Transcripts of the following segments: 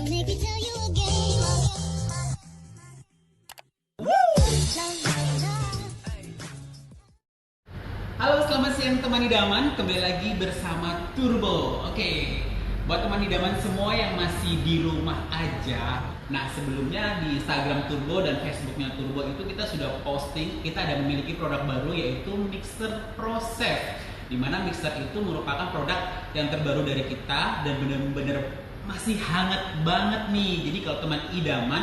make me tell you again. Halo, selamat siang teman idaman, kembali lagi bersama Turbo. Oke, buat teman idaman semua yang masih di rumah aja. Nah, sebelumnya di Instagram Turbo dan Facebooknya Turbo itu kita sudah posting, kita ada memiliki produk baru yaitu Mixer Pro Chef. Dimana Mixer itu merupakan produk yang terbaru dari kita dan benar-benar masih hangat banget nih. Jadi kalau teman idaman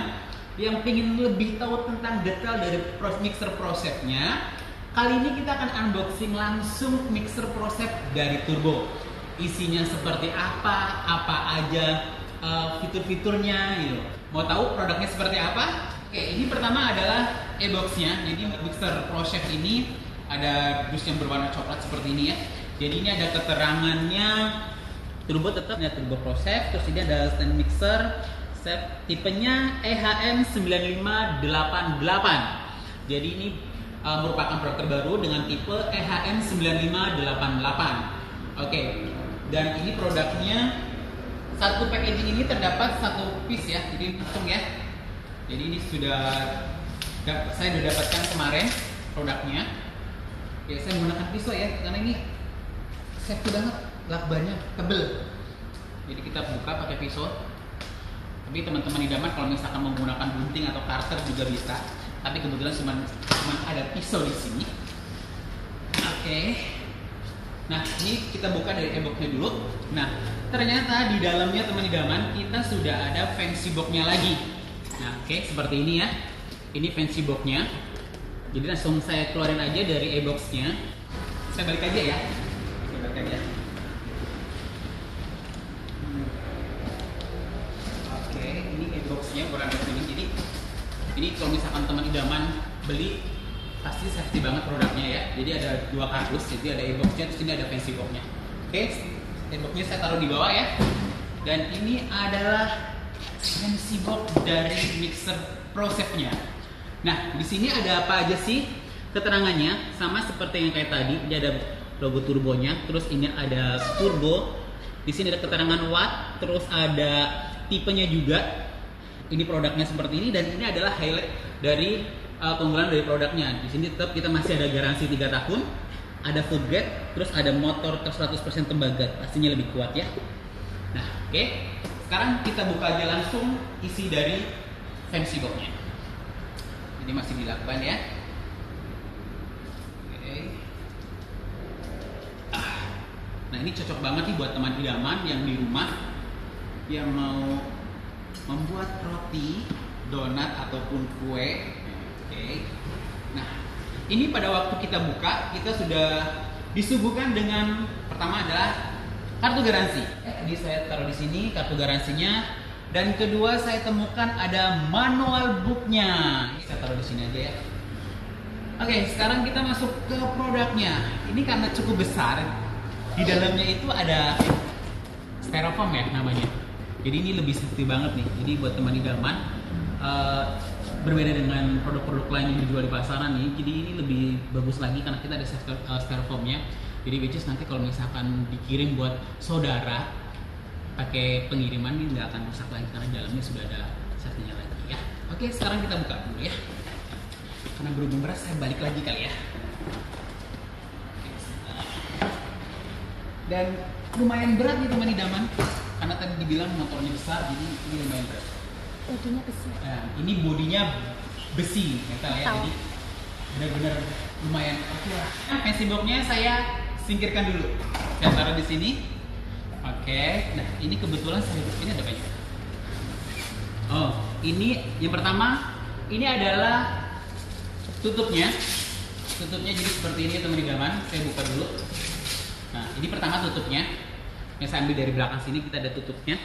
yang pengen lebih tahu tentang detail dari Mixer Pro Chef-nya, kali ini kita akan unboxing langsung Mixer Pro Chef dari Turbo. Isinya seperti apa aja fitur-fiturnya gitu. Mau tahu produknya seperti apa? Oke, ini pertama adalah e-boxnya. Jadi Mixer Pro Chef ini ada dus yang berwarna coklat seperti ini ya. Jadi ini ada keterangannya Turbo, tetap ya Turbo Pro Chef. Terus ini ada stand mixer chef tipenya EHM9588. Jadi ini merupakan produk terbaru dengan tipe EHM9588. Oke, dan ini produknya satu packaging ini terdapat satu piece ya, jadi langsung ya. Jadi ini saya sudah dapatkan kemarin produknya. Ya, saya menggunakan pisau ya, karena ini safety banget, lakbannya tebel. Jadi kita buka pakai pisau. Tapi teman-teman idaman kalau misalkan menggunakan gunting atau karter juga bisa. Tapi kebetulan cuma ada pisau di sini. Oke. Nah, ini kita buka dari e-boxnya dulu. Nah, ternyata di dalamnya teman idaman kita sudah ada fancy box-nya lagi. Nah, oke, seperti ini ya. Ini fancy box-nya. Jadi langsung saya keluarin aja dari e-box-nya. Saya balik aja ya. Saya balik aja. Oke, ini e-box-nya berada di sini. Jadi ini kalau misalkan teman idaman beli pasti safety banget produknya ya. Jadi ada dua kardus, jadi ada e-boxnya, terus ini ada fancy box-nya. Oke, e-boxnya saya taruh di bawah ya. Dan ini adalah fancy box dari Mixer Pro Chef-nya. Nah, di sini ada apa aja sih keterangannya? Sama seperti yang kayak tadi, ini ada logo turbonya, terus ini ada turbo. Di sini ada keterangan watt, terus ada tipenya juga. Ini produknya seperti ini, dan ini adalah highlight dari keunggulan dari produknya. Di sini tetap kita masih ada garansi 3 tahun, ada food grade, terus ada motor 100% tembaga, pastinya lebih kuat ya. Nah, oke. Sekarang kita buka aja langsung isi dari fancy box-nya. Jadi masih dilakban ya. Oke. Nah, ini cocok banget nih buat teman idaman yang di rumah yang mau membuat roti, donat ataupun kue. Oke. Nah, ini pada waktu kita buka, kita sudah disuguhkan dengan pertama adalah kartu garansi. Jadi saya taruh di sini kartu garansinya. Dan kedua saya temukan ada manual booknya. Saya taruh di sini aja ya. Oke, sekarang kita masuk ke produknya. Ini karena cukup besar, di dalamnya itu ada styrofoam ya namanya. Jadi ini lebih safety banget nih. Jadi buat teman idaman, berbeda dengan produk-produk lain yang dijual di pasaran nih. Jadi ini lebih bagus lagi karena kita ada styrofoamnya. Jadi which is nanti kalau misalkan dikirim buat saudara pakai pengiriman ini nggak akan rusak lagi karena dalamnya sudah ada safety-nya lagi ya. Oke, sekarang kita buka dulu ya. Karena berhubung beras, saya balik lagi kali ya. Dan lumayan berat nih teman idaman. Karena tadi dibilang motornya besar, jadi ini lumayan berat. Bodinya besar. Nah, ini bodinya besi, metal ya. Jadi benar-benar lumayan oke lah. Nah, fancy box-nya saya singkirkan dulu. Saya taruh di sini. Oke. Nah, ini kebetulan saya ini ada apa ya? Oh, ini yang pertama, ini adalah tutupnya. Tutupnya jadi seperti ini ya teman idaman. Saya buka dulu. Nah, ini pertama tutupnya. Yang saya ambil dari belakang sini, kita ada tutupnya.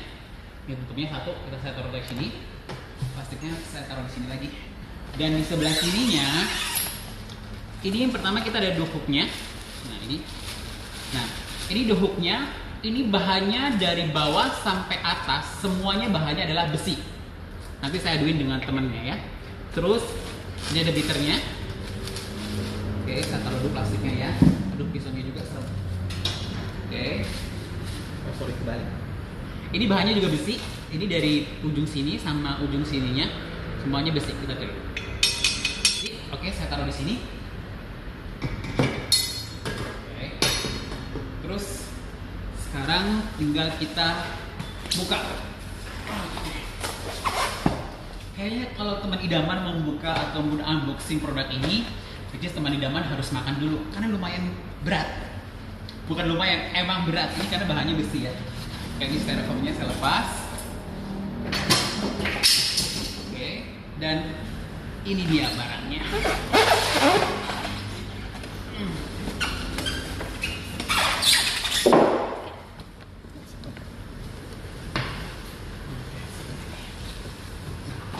Ini tutupnya satu, saya taruh di sini. Plastiknya saya taruh di sini lagi. Dan di sebelah sininya, ini yang pertama kita ada door hook-nya. Nah, ini. Nah, ini door hook-nya. Ini bahannya dari bawah sampai atas, semuanya bahannya adalah besi. Nanti saya aduin dengan temennya ya. Terus ini ada bitternya. Oke, saya taruh dulu plastiknya ya. Aduh, pisaunya juga serem. Oke. Oh, sorry, kebalik. Ini bahannya juga besi. Ini dari ujung sini sama ujung sininya semuanya besi, kita cari. Oke, saya taruh di sini. Oke. Terus sekarang tinggal kita buka. Kayaknya kalau teman idaman mau membuka atau mau unboxing produk ini, which is teman idaman harus makan dulu karena lumayan berat. Bukan lumayan, emang berat ini karena bahannya besi ya. Kayak ini styrofoamnya saya lepas. Oke, dan ini dia barangnya.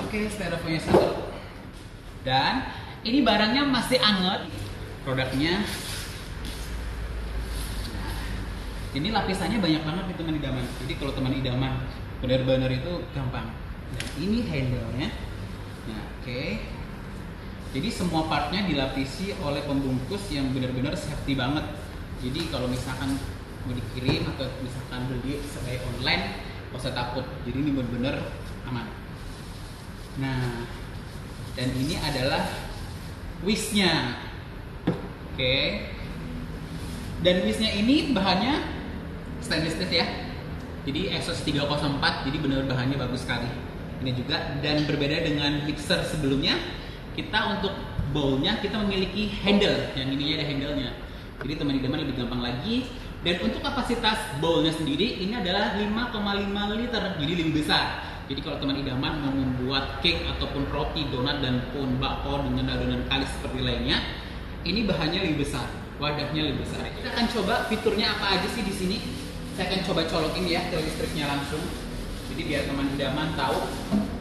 Oke, styrofoamnya satu. Dan ini barangnya masih anget. Produknya. Nah, ini lapisannya banyak banget nih teman idaman. Jadi kalau teman idaman benar-benar itu gampang. Nah, ini handle-nya. Nah, oke. Jadi semua partnya dilapisi oleh pembungkus yang benar-benar safety banget. Jadi kalau misalkan mau dikirim atau misalkan beli sebagai online, nggak usah takut. Jadi ini benar-benar aman. Nah, dan ini adalah wish-nya. Oke. Dan wish-nya ini bahannya stainless steel ya. Jadi Exos 304, jadi benar bahannya bagus sekali. Ini juga, dan berbeda dengan mixer sebelumnya, kita untuk bowl-nya kita memiliki handle. Yang ininya ada handle-nya. Jadi teman idaman lebih gampang lagi. Dan untuk kapasitas bowl-nya sendiri ini adalah 5,5 liter, jadi lebih besar. Jadi kalau teman idaman mau membuat cake ataupun roti, donat dan pun bakso dengan adonan kalis seperti lainnya, ini bahannya lebih besar, wadahnya lebih besar. Kita akan coba fiturnya apa aja sih di sini. Saya akan coba colokin ya ke listriknya langsung. Jadi biar teman idaman tahu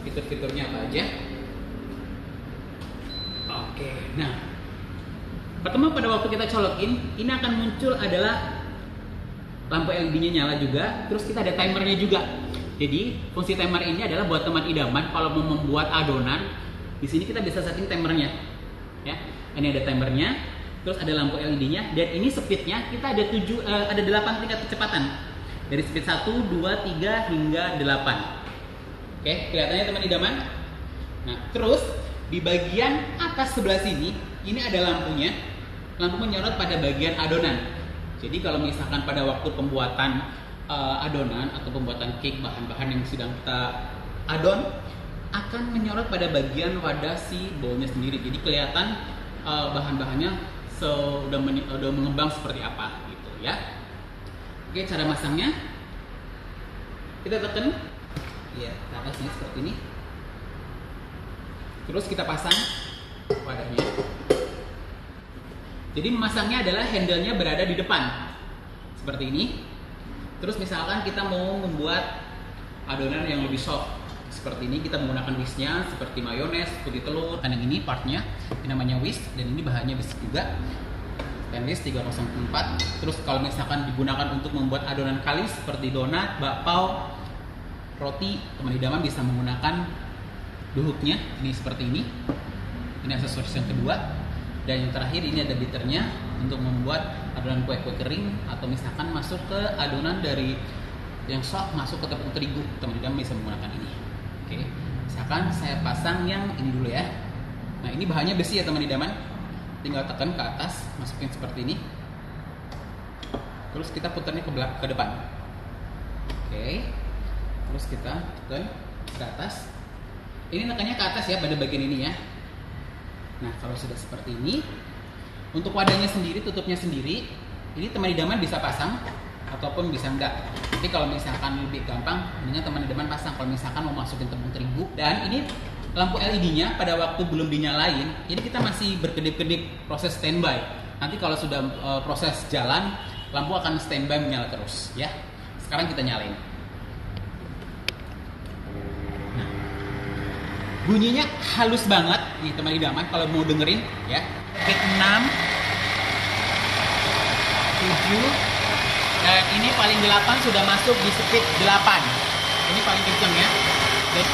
fitur-fiturnya apa aja. Oke, nah pertama pada waktu kita colokin, ini akan muncul adalah lampu LED-nya nyala juga. Terus kita ada timernya juga. Jadi fungsi timer ini adalah buat teman idaman kalau mau membuat adonan, di sini kita bisa setting timernya, ya. Ini ada timernya, terus ada lampu LED-nya, dan ini speednya kita ada 8 tingkat kecepatan dari speed 1, 2, 3 hingga 8. Oke, kelihatannya teman idaman. Nah, terus di bagian atas sebelah sini ini ada lampunya, lampu menyorot pada bagian adonan. Jadi kalau misalkan pada waktu pembuatan adonan atau pembuatan cake, bahan-bahan yang sedang kita adon akan menyorot pada bagian wadah si bowlnya sendiri. Jadi kelihatan bahan-bahannya sudah mengembang seperti apa gitu ya. Oke, cara masangnya kita tekan ya ke atasnya seperti ini. Terus kita pasang wadahnya. Jadi memasangnya adalah handle-nya berada di depan seperti ini. Terus misalkan kita mau membuat adonan yang lebih soft seperti ini, kita menggunakan whisk-nya seperti mayones, putih telur. Dan yang ini partnya, ini namanya whisk, dan ini bahannya besi juga, stainless 304. Terus kalau misalkan digunakan untuk membuat adonan kalis seperti donat, bakpao, roti, teman idaman bisa menggunakan duhuknya, ini seperti ini. Ini aksesoris yang kedua. Dan yang terakhir ini ada bitternya untuk membuat adonan kue-kue kering atau misalkan masuk ke adonan dari yang soft masuk ke tepung terigu, teman idaman bisa menggunakan ini. Oke, misalkan saya pasang yang ini dulu ya. Nah, ini bahannya besi ya teman idaman. Tinggal tekan ke atas, masukin seperti ini. Terus kita putarnya ke depan. Oke. Terus kita tekan ke atas. Ini tekannya ke atas ya pada bagian ini ya. Nah, kalau sudah seperti ini, untuk wadahnya sendiri, tutupnya sendiri, ini teman idaman bisa pasang ataupun bisa enggak. Tapi kalau misalkan lebih gampang, mendingan teman idaman pasang kalau misalkan mau masukin tepung terigu. Dan ini lampu LED-nya pada waktu belum dinyalain, ini kita masih berkedip-kedip proses standby. Nanti kalau sudah proses jalan, lampu akan standby menyala terus ya. Sekarang kita nyalain. Bunyinya halus banget nih teman idaman kalau mau dengerin ya. Speed 6, 7, dan ini paling 8 sudah masuk di speed 8. Ini paling kenceng ya. Dan,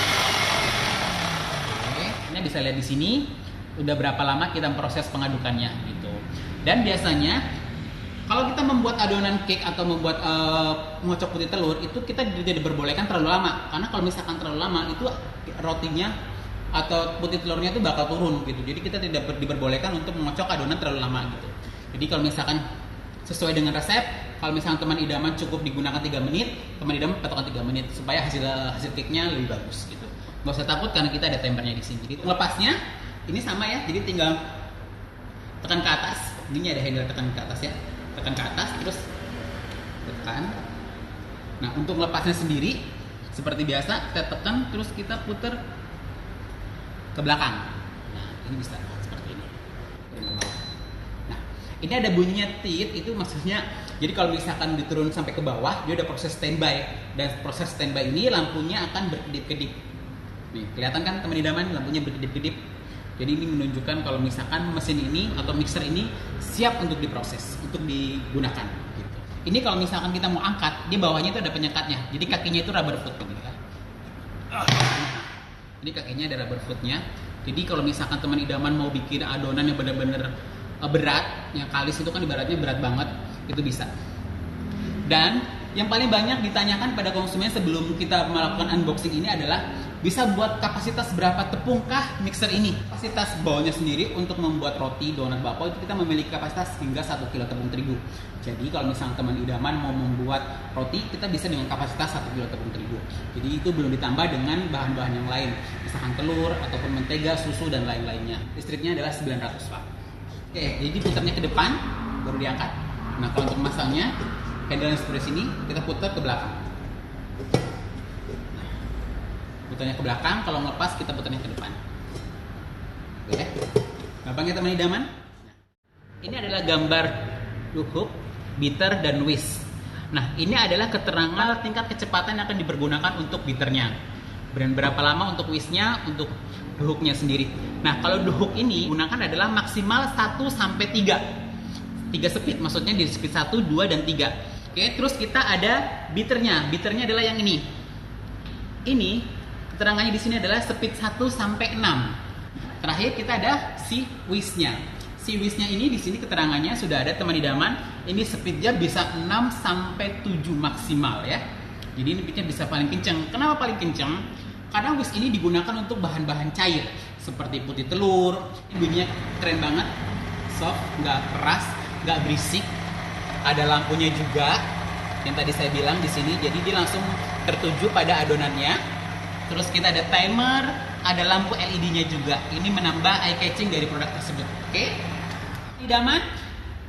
oke, ini bisa lihat di sini udah berapa lama kita proses pengadukannya gitu. Dan biasanya Kalau kita membuat adonan cake atau membuat ngocok putih telur itu kita tidak diperbolehkan terlalu lama, karena kalau misalkan terlalu lama itu rotinya atau putih telurnya itu bakal turun gitu. Jadi kita tidak diperbolehkan untuk mengocok adonan terlalu lama gitu. Jadi kalau misalkan sesuai dengan resep, kalau misalkan teman idaman cukup digunakan 3 menit, teman idaman patokan 3 menit supaya hasil cake-nya lebih bagus gitu. Nggak usah takut karena kita ada timernya di sini. Jadi lepasnya ini sama ya, jadi tinggal tekan ke atas. Ini ada handle tekan ke atas ya, tekan ke atas terus tekan. Nah untuk lepasnya sendiri seperti biasa kita tekan terus kita putar ke belakang. Nah ini bisa seperti ini. Nah ini ada bunyinya tit, itu maksudnya jadi kalau misalkan diturun sampai ke bawah dia udah proses standby, dan proses standby ini lampunya akan berkedip-kedip. Nih kelihatan kan teman idaman, lampunya berkedip-kedip. Jadi ini menunjukkan kalau misalkan mesin ini atau mixer ini siap untuk diproses, untuk digunakan gitu. Ini kalau misalkan kita mau angkat, di bawahnya itu ada penyekatnya. Jadi kakinya itu rubber foot gitu ya. Ini kakinya ada rubber footnya. Jadi kalau misalkan teman idaman mau bikin adonan yang benar-benar berat, yang kalis itu kan ibaratnya berat banget, itu bisa. Dan yang paling banyak ditanyakan pada konsumen sebelum kita melakukan unboxing ini adalah bisa buat kapasitas berapa tepungkah mixer ini. Kapasitas bawahnya sendiri untuk membuat roti, donat, bakpao itu kita memiliki kapasitas hingga 1 kilo tepung terigu. Jadi kalau misalnya teman idaman mau membuat roti, kita bisa dengan kapasitas 1 kilo tepung terigu. Jadi itu belum ditambah dengan bahan-bahan yang lain, misalkan telur ataupun mentega, susu dan lain-lainnya. Listriknya adalah 900 watt. Oke, jadi putarnya ke depan baru diangkat. Nah kalau untuk masangnya, handle seperti sini kita putar ke belakang. Putarnya ke belakang, kalau ngelepas kita putarnya ke depan. Oke, gampang ya teman idaman. Ini adalah gambar luhuk, beater, dan whisk. Nah ini adalah keterangan tingkat kecepatan yang akan dipergunakan untuk beaternya, dan berapa lama untuk whisknya, untuk duhuknya sendiri. Nah kalau duhuk ini gunakan adalah maksimal 1-3 speed, maksudnya di speed 1, 2, dan 3. Oke, terus kita ada beaternya. Beaternya adalah yang ini. Ini keterangannya di sini adalah speed 1-6. Terakhir kita ada si whisknya. Si whisknya ini di sini keterangannya sudah ada teman idaman. Ini speednya bisa 6-7 maksimal ya. Jadi ini speednya bisa paling kencang. Kenapa paling kencang? Karena whisk ini digunakan untuk bahan-bahan cair seperti putih telur. Ini bunyinya keren banget, soft, nggak keras, nggak berisik. Ada lampunya juga yang tadi saya bilang di sini. Jadi dia langsung tertuju pada adonannya. Terus kita ada timer, ada lampu LED-nya juga. Ini menambah eye catching dari produk tersebut. Oke? Idaman,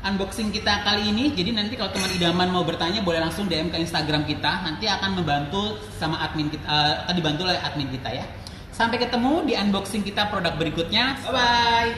unboxing kita kali ini. Jadi nanti kalau teman idaman mau bertanya boleh langsung DM ke Instagram kita. Nanti akan membantu sama admin kita, akan dibantu oleh admin kita ya. Sampai ketemu di unboxing kita produk berikutnya. Bye bye.